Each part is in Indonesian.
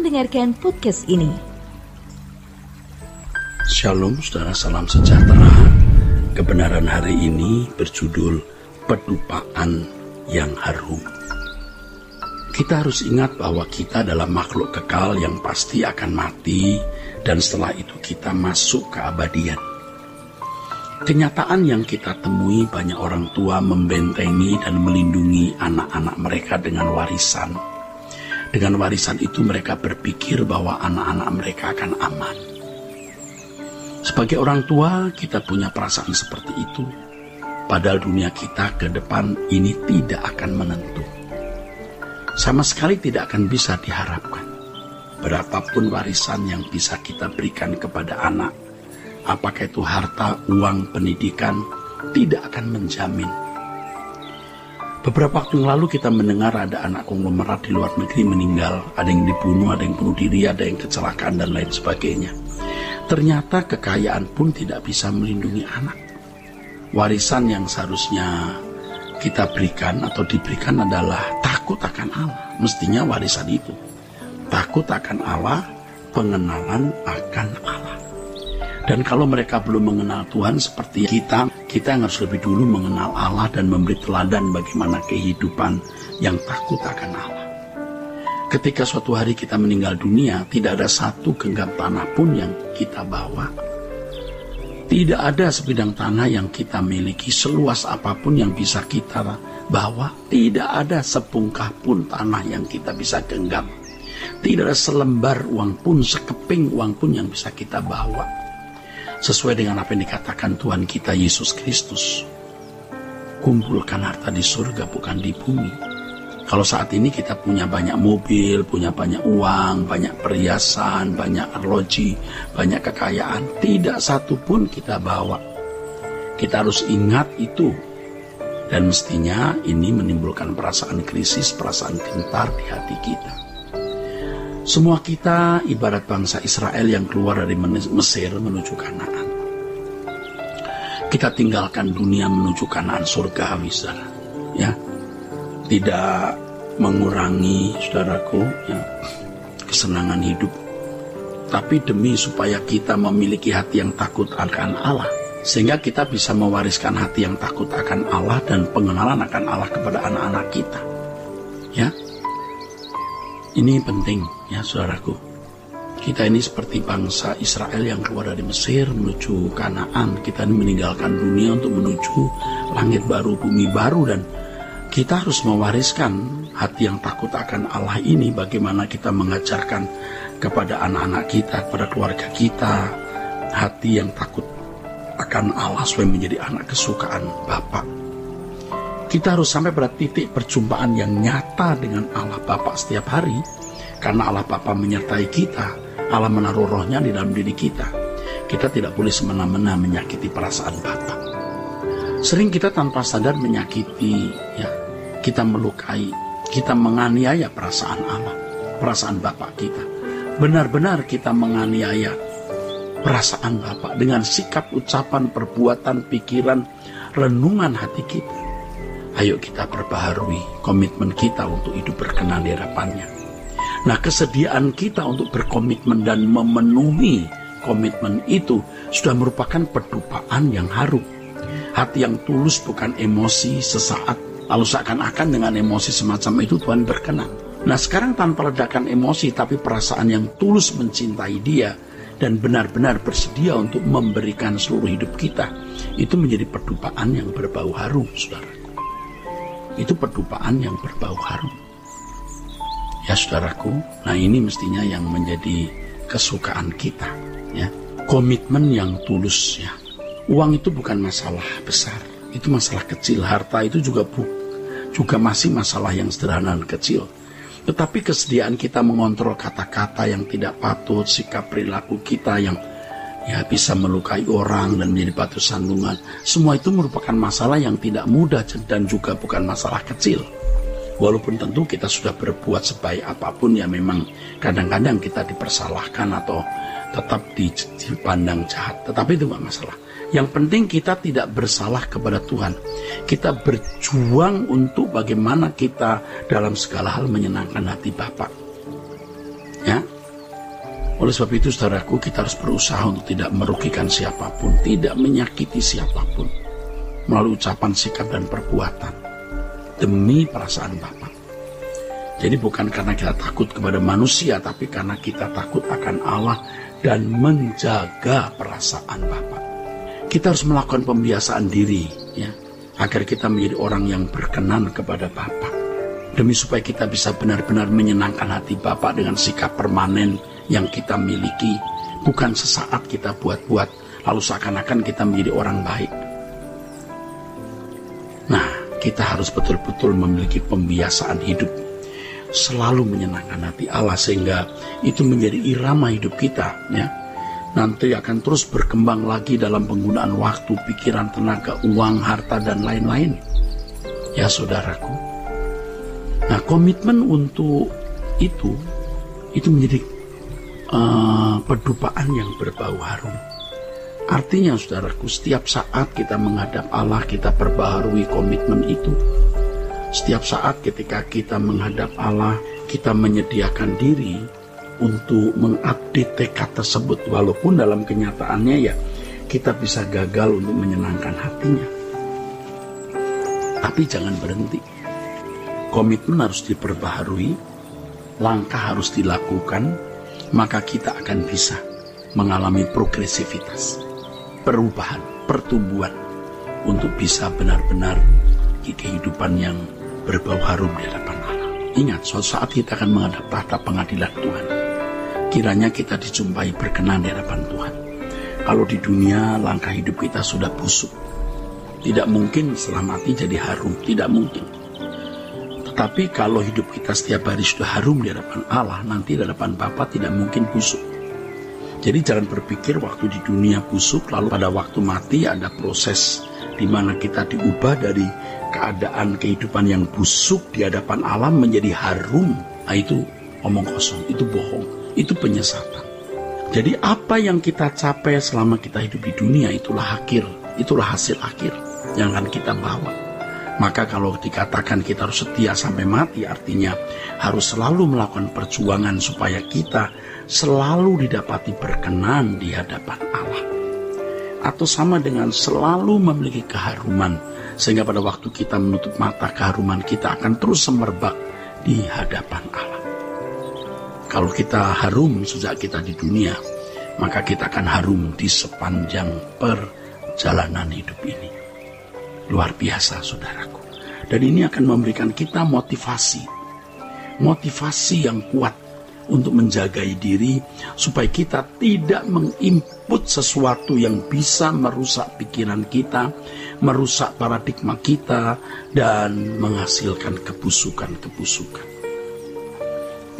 mendengarkan podcast ini. Shalom saudara, salam sejahtera. Kebenaran hari ini berjudul Pedupaan yang Harum. Kita harus ingat bahwa kita adalah makhluk kekal yang pasti akan mati, dan setelah itu kita masuk ke abadian. Kenyataan yang kita temui, banyak orang tua membentengi dan melindungi anak-anak mereka dengan warisan. Dengan warisan itu mereka berpikir bahwa anak-anak mereka akan aman. Sebagai orang tua, kita punya perasaan seperti itu. Padahal dunia kita ke depan ini tidak akan menentu. Sama sekali tidak akan bisa diharapkan. Berapapun warisan yang bisa kita berikan kepada anak, apakah itu harta, uang, pendidikan, tidak akan menjamin. Beberapa waktu yang lalu kita mendengar ada anak konglomerat di luar negeri meninggal. Ada yang dibunuh, ada yang bunuh diri, ada yang kecelakaan, dan lain sebagainya. Ternyata kekayaan pun tidak bisa melindungi anak. Warisan yang seharusnya kita berikan atau diberikan adalah takut akan Allah. Mestinya warisan itu takut akan Allah, pengenalan akan Allah. Dan kalau mereka belum mengenal Tuhan seperti kita yang harus lebih dulu mengenal Allah dan memberi teladan bagaimana kehidupan yang takut akan Allah. Ketika suatu hari kita meninggal dunia, tidak ada satu genggam tanah pun yang kita bawa. Tidak ada sebidang tanah yang kita miliki seluas apapun yang bisa kita bawa. Tidak ada sepungkah pun tanah yang kita bisa genggam. Tidak ada selembar uang pun, sekeping uang pun yang bisa kita bawa. Sesuai dengan apa yang dikatakan Tuhan kita Yesus Kristus, kumpulkan harta di surga bukan di bumi. Kalau saat ini kita punya banyak mobil, punya banyak uang, banyak perhiasan, banyak arloji, banyak kekayaan, tidak satu pun kita bawa. Kita harus ingat itu. Dan mestinya ini menimbulkan perasaan krisis, perasaan gentar di hati kita. Semua kita ibarat bangsa Israel yang keluar dari Mesir menuju Kanaan. Kita tinggalkan dunia menuju Kanaan surgawi, saudara. Ya, tidak mengurangi, saudaraku, ya, kesenangan hidup. Tapi demi supaya kita memiliki hati yang takut akan Allah, sehingga kita bisa mewariskan hati yang takut akan Allah dan pengenalan akan Allah kepada anak-anak kita. Ya. Ini penting, ya saudaraku. Kita ini seperti bangsa Israel yang keluar dari Mesir menuju Kanaan. Kita ini meninggalkan dunia untuk menuju langit baru, bumi baru. Dan kita harus mewariskan hati yang takut akan Allah ini. Bagaimana kita mengajarkan kepada anak-anak kita, kepada keluarga kita, hati yang takut akan Allah supaya menjadi anak kesukaan Bapa. Kita harus sampai pada titik perjumpaan yang nyata dengan Allah Bapa setiap hari. Karena Allah Bapa menyertai kita, Allah menaruh rohnya di dalam diri kita. Kita tidak boleh semena-mena menyakiti perasaan Bapa. Sering kita tanpa sadar menyakiti, ya, kita melukai, kita menganiaya perasaan Allah, perasaan Bapa kita. Benar-benar kita menganiaya perasaan Bapa dengan sikap, ucapan, perbuatan, pikiran, renungan hati kita. Ayo kita perbaharui komitmen kita untuk hidup berkenan di hadapan-Nya. Nah, kesediaan kita untuk berkomitmen dan memenuhi komitmen itu sudah merupakan pedupaan yang harum. Hati yang tulus, bukan emosi sesaat, lalu seakan-akan dengan emosi semacam itu Tuhan berkenan. Nah, sekarang tanpa ledakan emosi, tapi perasaan yang tulus mencintai Dia dan benar-benar bersedia untuk memberikan seluruh hidup kita, itu menjadi pedupaan yang berbau harum, saudara. Itu pedupaan yang berbau harum. Ya saudaraku, nah ini mestinya yang menjadi kesukaan kita. Ya, komitmen yang tulus. Ya, uang itu bukan masalah besar, itu masalah kecil. Harta itu juga masih masalah yang sederhana dan kecil. Tetapi kesediaan kita mengontrol kata-kata yang tidak patut, sikap perilaku kita yang ya bisa melukai orang dan menjadi batu sandungan. Semua itu merupakan masalah yang tidak mudah dan juga bukan masalah kecil. Walaupun tentu kita sudah berbuat sebaik apapun, ya memang kadang-kadang kita dipersalahkan atau tetap dipandang jahat. Tetapi itu tidak masalah. Yang penting kita tidak bersalah kepada Tuhan. Kita berjuang untuk bagaimana kita dalam segala hal menyenangkan hati Bapa. Ya, Oleh sebab itu saudaraku, kita harus berusaha untuk tidak merugikan siapapun, tidak menyakiti siapapun melalui ucapan, sikap, dan perbuatan demi perasaan Bapa. Jadi bukan karena kita takut kepada manusia, tapi karena kita takut akan Allah dan menjaga perasaan Bapa. Kita harus melakukan pembiasaan diri, ya, agar kita menjadi orang yang berkenan kepada Bapa, demi supaya kita bisa benar-benar menyenangkan hati Bapa dengan sikap permanen yang kita miliki, bukan sesaat kita buat-buat lalu seakan-akan kita menjadi orang baik. Nah, kita harus betul-betul memiliki pembiasaan hidup selalu menyenangkan hati Allah, sehingga itu menjadi irama hidup kita, ya. Nanti akan terus berkembang lagi dalam penggunaan waktu, pikiran, tenaga, uang, harta, dan lain-lain, ya saudaraku. Nah, komitmen untuk itu menjadi pedupaan yang berbau harum. Artinya saudaraku, setiap saat kita menghadap Allah, kita perbaharui komitmen itu. Setiap saat ketika kita menghadap Allah, kita menyediakan diri untuk mengupdate tekad tersebut, walaupun dalam kenyataannya ya kita bisa gagal untuk menyenangkan hatinya. Tapi jangan berhenti. Komitmen harus diperbaharui, langkah harus dilakukan, maka kita akan bisa mengalami progresivitas, perubahan, pertumbuhan untuk bisa benar-benar kehidupan yang berbau harum di hadapan Allah. Ingat, suatu saat kita akan menghadap tahta pengadilan Tuhan. Kiranya kita dijumpai berkenan di hadapan Tuhan. Kalau di dunia langkah hidup kita sudah busuk, tidak mungkin setelah mati jadi harum, tidak mungkin. Tetapi kalau hidup kita setiap hari sudah harum di hadapan Allah, nanti di hadapan Bapa tidak mungkin busuk. Jadi jangan berpikir waktu di dunia busuk, lalu pada waktu mati ada proses di mana kita diubah dari keadaan kehidupan yang busuk di hadapan Allah menjadi harum. Nah, itu omong kosong, itu bohong, itu penyesatan. Jadi apa yang kita capai selama kita hidup di dunia itulah akhir, itulah hasil akhir yang akan kita bawa. Maka kalau dikatakan kita harus setia sampai mati, artinya harus selalu melakukan perjuangan supaya kita selalu didapati berkenan di hadapan Allah. Atau sama dengan selalu memiliki keharuman, sehingga pada waktu kita menutup mata, keharuman kita akan terus semerbak di hadapan Allah. Kalau kita harum sejak kita di dunia, maka kita akan harum di sepanjang perjalanan hidup ini. Luar biasa saudaraku. Dan ini akan memberikan kita motivasi yang kuat untuk menjagai diri supaya kita tidak menginput sesuatu yang bisa merusak pikiran kita, merusak paradigma kita, dan menghasilkan kebusukan-kebusukan.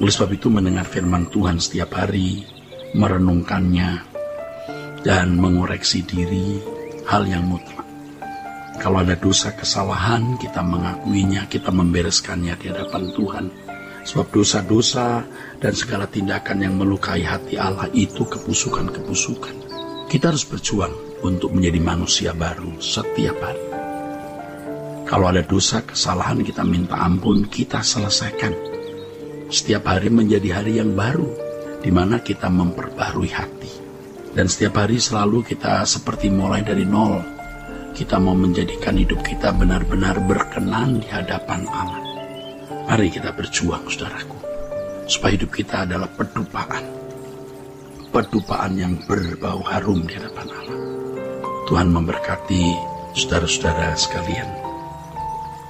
Oleh sebab itu mendengar firman Tuhan setiap hari, merenungkannya, dan mengoreksi diri hal yang mutlak. Kalau ada dosa kesalahan, kita mengakuinya, kita membereskannya di hadapan Tuhan. Sebab dosa-dosa dan segala tindakan yang melukai hati Allah itu kebusukan-kebusukan. Kita harus berjuang untuk menjadi manusia baru setiap hari. Kalau ada dosa kesalahan, kita minta ampun, kita selesaikan. Setiap hari menjadi hari yang baru, di mana kita memperbarui hati. Dan setiap hari selalu kita seperti mulai dari nol. Kita mau menjadikan hidup kita benar-benar berkenan di hadapan Allah. Mari kita berjuang saudaraku, supaya hidup kita adalah pedupaan yang berbau harum di hadapan Allah. Tuhan memberkati saudara-saudara sekalian.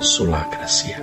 Sola Gracia.